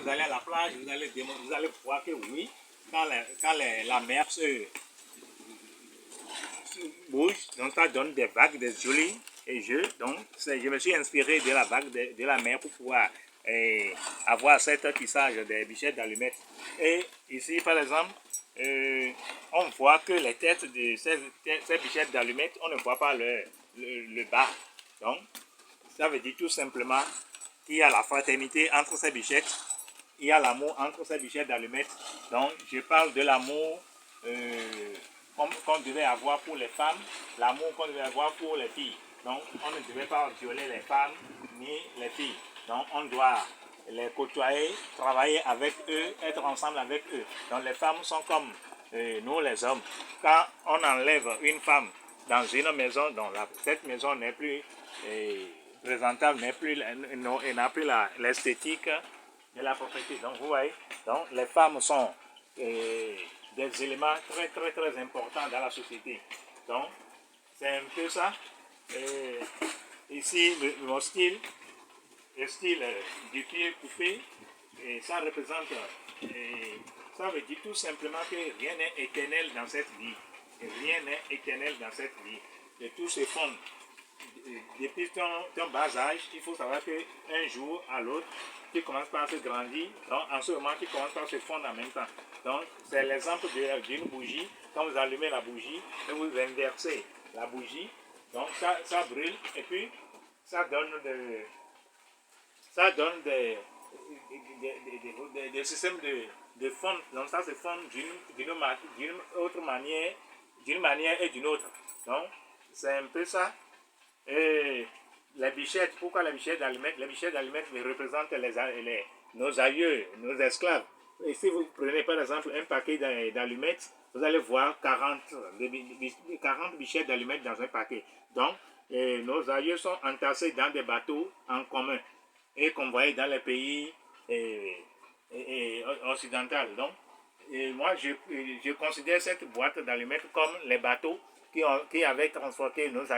allez à la plage, vous allez voir que oui, quand la mer se bouge, donc ça donne des vagues, des jolis jeux. Donc je me suis inspiré de la vague de la mer pour pouvoir avoir cet tissage des bichettes d'allumettes. Et ici, par exemple, on voit que les têtes de ces bichettes d'allumettes, on ne voit pas le bas. Donc, ça veut dire tout simplement qu'il y a la fraternité entre ces bichettes, il y a l'amour entre ces bichettes d'allumettes. Donc, je parle de l'amour qu'on devait avoir pour les femmes, l'amour qu'on devait avoir pour les filles. Donc, on ne devait pas violer les femmes ni les filles. Donc, on doit les côtoyer, travailler avec eux, être ensemble avec eux. Donc, les femmes sont comme nous les hommes. Quand on enlève une femme dans une maison, donc cette maison n'est plus présentable, n'a plus l'esthétique de la propriété. Donc, vous voyez, donc, les femmes sont des éléments très importants dans la société. Donc, c'est un peu ça. Ici, mon style, le style du pied coupé, et ça représente, ça veut dire tout simplement que rien n'est éternel dans cette vie. Rien n'est éternel dans cette vie. Et tout se fonde. Depuis ton bas âge, il faut savoir qu'un jour à l'autre, tu commences par se grandir, donc en ce moment, tu commences par se fondre en même temps. Donc, c'est l'exemple d'une bougie. Quand vous allumez la bougie, et vous inversez la bougie, donc ça brûle, et puis ça donne des systèmes de fonte. Donc, ça se fonde d'une autre manière, d'une manière et d'une autre. Donc, c'est un peu ça. Et les bichettes, pourquoi les bichettes d'allumettes? Les bichettes d'allumettes représentent nos aïeux, nos esclaves. Et si vous prenez par exemple un paquet d'allumettes, vous allez voir 40 bichettes d'allumettes dans un paquet. Donc, nos aïeux sont entassés dans des bateaux en commun et convoyés dans les pays occidentaux. Donc, moi, je considère cette boîte d'allumettes comme les bateaux qui avaient transporté nos aïeux.